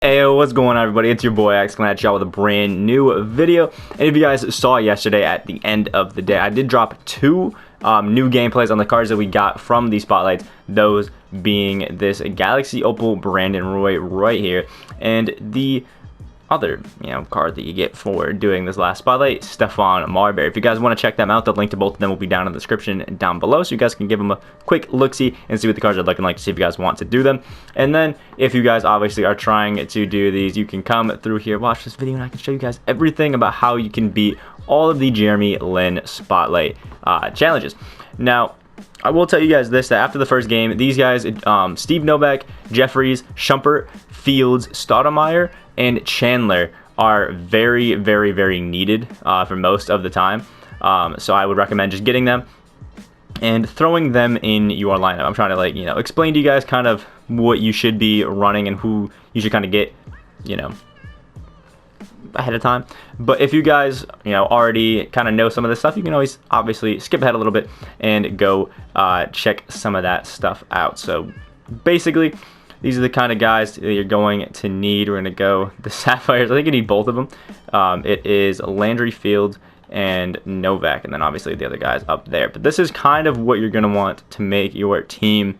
Hey, what's going on, everybody? It's your boy X coming at y'all with a brand new video. And if you guys saw yesterday at the end of the day, I did drop two new gameplays on the cards that we got from these spotlights. Those being this Galaxy Opal Brandon Roy right here, and the other card that you get for doing this last spotlight, Stephon Marbury. If you guys want to check them out, the link to both of them will be down in the description down below, so you guys can give them a quick look-see and see what the cards are looking like to see if you guys want to do them. And then if you guys obviously are trying to do these, you can come through here, watch this video, and I can show you guys everything about how you can beat all of the Jeremy Lin spotlight challenges. Now, I will tell you guys this, that after the first game, these guys, Steve Novak, Jefferies, Shumpert, Fields, Stoudemire, and Chandler are very, very, very needed for most of the time. So I would recommend just getting them and throwing them in your lineup. I'm trying to explain to you guys kind of what you should be running and who you should kind of get, ahead of time. But if you guys already kind of know some of this stuff, you can always obviously skip ahead a little bit and go check some of that stuff out. So basically, these are the kind of guys that you're going to need. We're going to go the Sapphires. I think you need both of them. It is Landry, Fields, and Novak, and then obviously the other guys up there. But this is kind of what you're going to want to make your team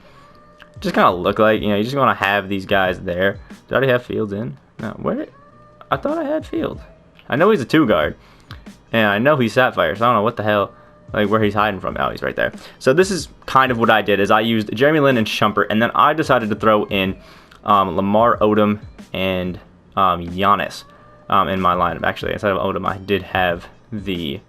just kind of look like. You just want to have these guys there. Did I already have Fields in? No, where? I thought I had Fields. I know he's a 2-guard, and I know he's Sapphire, so I don't know what the hell, where he's hiding from. Oh, he's right there. So this is kind of what I did, is I used Jeremy Lin and Shumpert, and then I decided to throw in Lamar Odom and Giannis in my lineup. Actually, instead of Odom, I did have the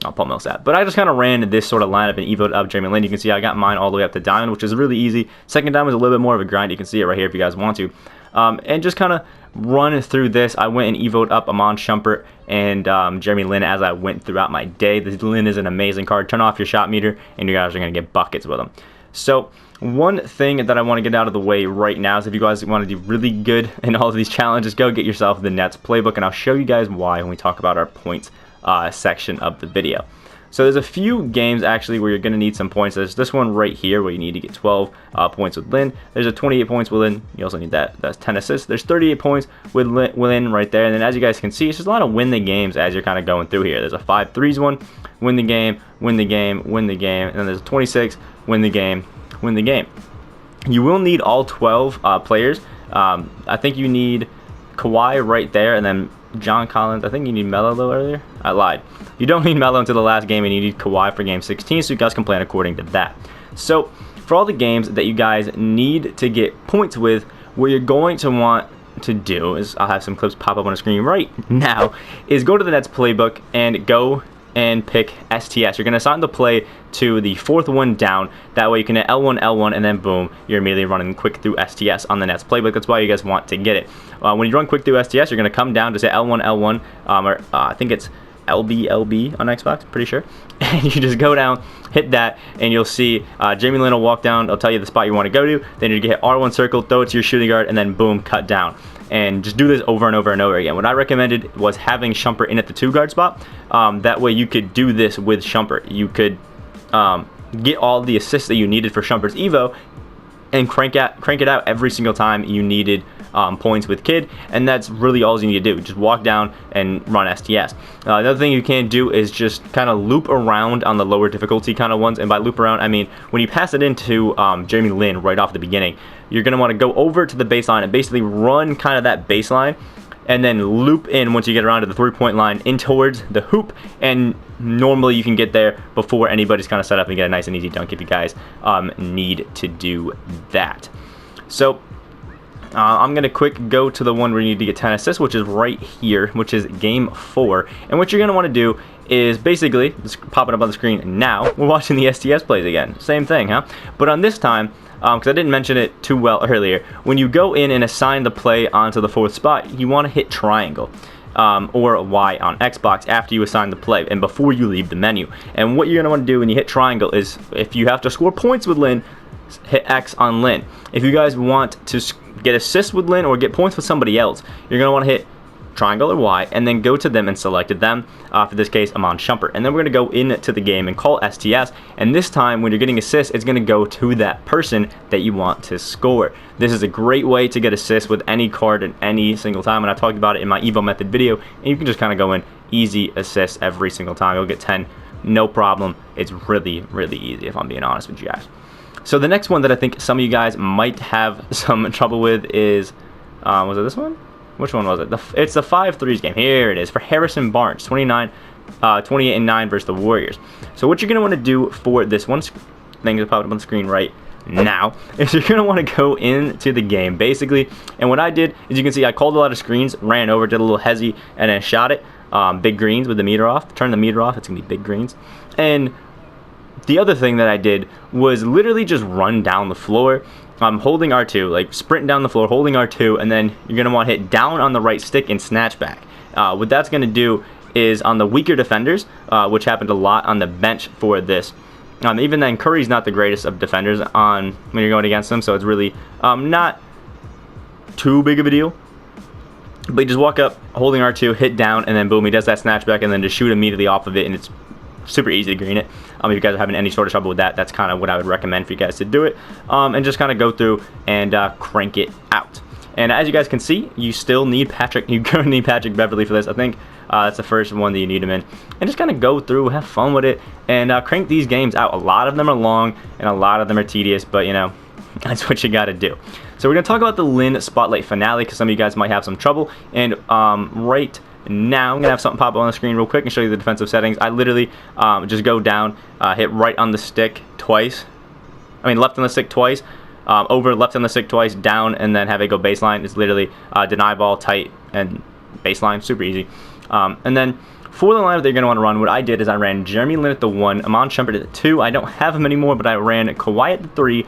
Paul Millsap. But I just kind of ran this sort of lineup and evoed up Jeremy Lin. You can see I got mine all the way up to Diamond, which is really easy. Second Diamond is a little bit more of a grind. You can see it right here if you guys want to. And just kind of run through this. I went and evoed up Amon Shumpert and Jeremy Lin as I went throughout my day. The Lin is an amazing card. Turn off your shot meter, and you guys are going to get buckets with him. So one thing that I want to get out of the way right now is if you guys want to do really good in all of these challenges, go get yourself the Nets playbook, and I'll show you guys why when we talk about our points section of the video. So there's a few games actually where you're going to need some points. There's this one right here where you need to get 12 points with Lin. There's a 28 points with Lin. You also need that. That's 10 assists. There's 38 points with Lin right there. And then as you guys can see, it's just a lot of win the games as you're kind of going through here. There's a 5 threes one, win the game, win the game, win the game. And then there's a 26, win the game, win the game. You will need all 12 players. I think you need Kawhi right there, and then John Collins. I think you need Melo a little earlier. I lied. You don't need Melo until the last game, and you need Kawhi for game 16, so you guys can plan according to that. So for all the games that you guys need to get points with, what you're going to want to do is, I'll have some clips pop up on the screen right now, is go to the Nets playbook and go and pick STS. You're going to assign the play to the fourth one down. That way you can hit L1, L1, and then boom, you're immediately running quick through STS on the Nets playbook. That's why you guys want to get it. When you run quick through STS, you're going to come down to say L1, L1, or I think it's LB, LB on Xbox, pretty sure. And you just go down, hit that, and you'll see Jeremy Lin will walk down. It'll tell you the spot you want to go to. Then you hit R1 circle, throw it to your shooting guard, and then boom, cut down. And just do this over and over and over again. What I recommended was having Shumpert in at the 2-guard spot. That way you could do this with Shumpert. You could get all the assists that you needed for Shumpert's Evo and crank it out every single time you needed points with Kid, and that's really all you need to do. Just walk down and run STS. Another thing you can do is just kind of loop around on the lower difficulty kind of ones, and by loop around I mean when you pass it into Jeremy Lin right off the beginning, you're going to want to go over to the baseline and basically run kind of that baseline, and then loop in once you get around to the 3-point line in towards the hoop, and normally you can get there before anybody's kind of set up and get a nice and easy dunk if you guys need to do that. So I'm going to quick go to the one where you need to get 10 assists, which is right here, which is game 4. And what you're going to want to do is basically, just pop it up on the screen now, we're watching the STS plays again. Same thing, huh? But on this time, because I didn't mention it too well earlier, when you go in and assign the play onto the 4th spot, you want to hit triangle or Y on Xbox after you assign the play and before you leave the menu. And what you're going to want to do when you hit triangle is, if you have to score points with Lin, hit X on Lin. If you guys want to get assists with Lin or get points with somebody else, you're going to want to hit triangle or Y, and then go to them and selected them. For this case, I'm on Shumpert. And then we're going to go into the game and call STS. And this time, when you're getting assists, it's going to go to that person that you want to score. This is a great way to get assists with any card at any single time. And I talked about it in my Evo method video. And you can just kind of go in easy assists every single time. You'll get 10, no problem. It's really, really easy if I'm being honest with you guys. So the next one that I think some of you guys might have some trouble with is, was it this one? Which one was it? It's the 5-3s game. Here it is for Harrison Barnes, 28 and 9 versus the Warriors. So what you're going to want to do for this one thing that popped up on the screen right now is you're going to want to go into the game basically. And what I did is, you can see I called a lot of screens, ran over, did a little hezzy, and then shot it. Big greens with the meter off. Turn the meter off. It's going to be big greens. And the other thing that I did was literally just run down the floor. I'm holding R2, like sprinting down the floor, holding R2, and then you're going to want to hit down on the right stick and snatch back. What that's going to do is on the weaker defenders, which happened a lot on the bench for this. Even then, Curry's not the greatest of defenders when you're going against them, so it's really not too big of a deal. But you just walk up, holding R2, hit down, and then boom, he does that snatch back, and then just shoot immediately off of it, and it's super easy to green it. If you guys are having any sort of trouble with that, that's kind of what I would recommend for you guys to do it. And just kind of go through and crank it out. And as you guys can see, you still need Patrick. You're going to need Patrick Beverly for this. I think that's the first one that you need him in. And just kind of go through, have fun with it, and crank these games out. A lot of them are long, and a lot of them are tedious, but you know, that's what you got to do. So we're going to talk about the Lynn Spotlight Finale, because some of you guys might have some trouble. And right now, I'm going to have something pop up on the screen real quick and show you the defensive settings. I literally just go down, hit right on the stick twice. Left on the stick twice. Over left on the stick twice, down, and then have it go baseline. It's literally deny ball, tight, and baseline. Super easy. And then for the lineup that you're going to want to run, what I did is I ran Jeremy Lin at the 1, Amon Shumpert at the 2. I don't have him anymore, but I ran Kawhi at the 3,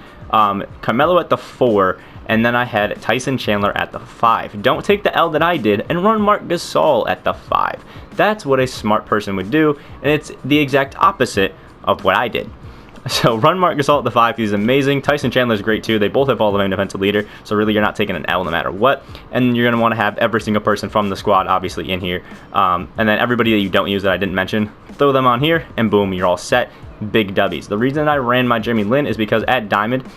Carmelo at the 4, and then I had Tyson Chandler at the 5. Don't take the L that I did and run Marc Gasol at the 5. That's what a smart person would do, and it's the exact opposite of what I did. So run Marc Gasol at the 5. He's amazing. Tyson Chandler's great too. They both have Hall of Fame defensive leader, so really you're not taking an L no matter what. And you're going to want to have every single person from the squad obviously in here. And then everybody that you don't use that I didn't mention, throw them on here, and boom, you're all set. Big W's. The reason I ran my Jeremy Lin is because at Diamond,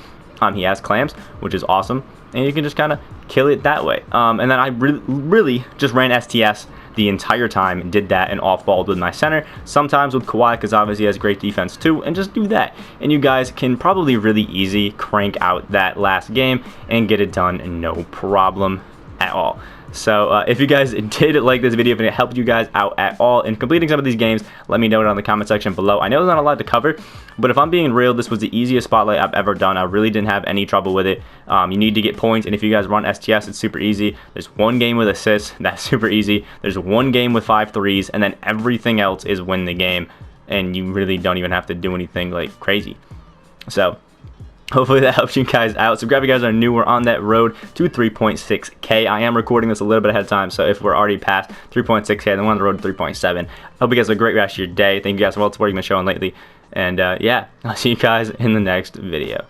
he has clamps, which is awesome, and you can just kind of kill it that way. And then I really just ran STS the entire time and did that and off-balled with my center, sometimes with Kawhi because obviously he has great defense too, and just do that. And you guys can probably really easy crank out that last game and get it done no problem at all. So if you guys did like this video, if it helped you guys out at all in completing some of these games, let me know it on the comment section below. I know there's not a lot to cover, but if I'm being real, this was the easiest spotlight I've ever done. I really didn't have any trouble with it. You need to get points, and if you guys run STS, it's super easy. There's one game with assists, that's super easy. There's one game with 5 threes, and then everything else is win the game, and you really don't even have to do anything like crazy. So hopefully that helps you guys out. Subscribe if you guys are new. We're on that road to 3.6K. I am recording this a little bit ahead of time, so if we're already past 3.6K, then we're on the road to 3.7. Hope you guys have a great rest of your day. Thank you guys for all the support you've been showing lately. And yeah, I'll see you guys in the next video.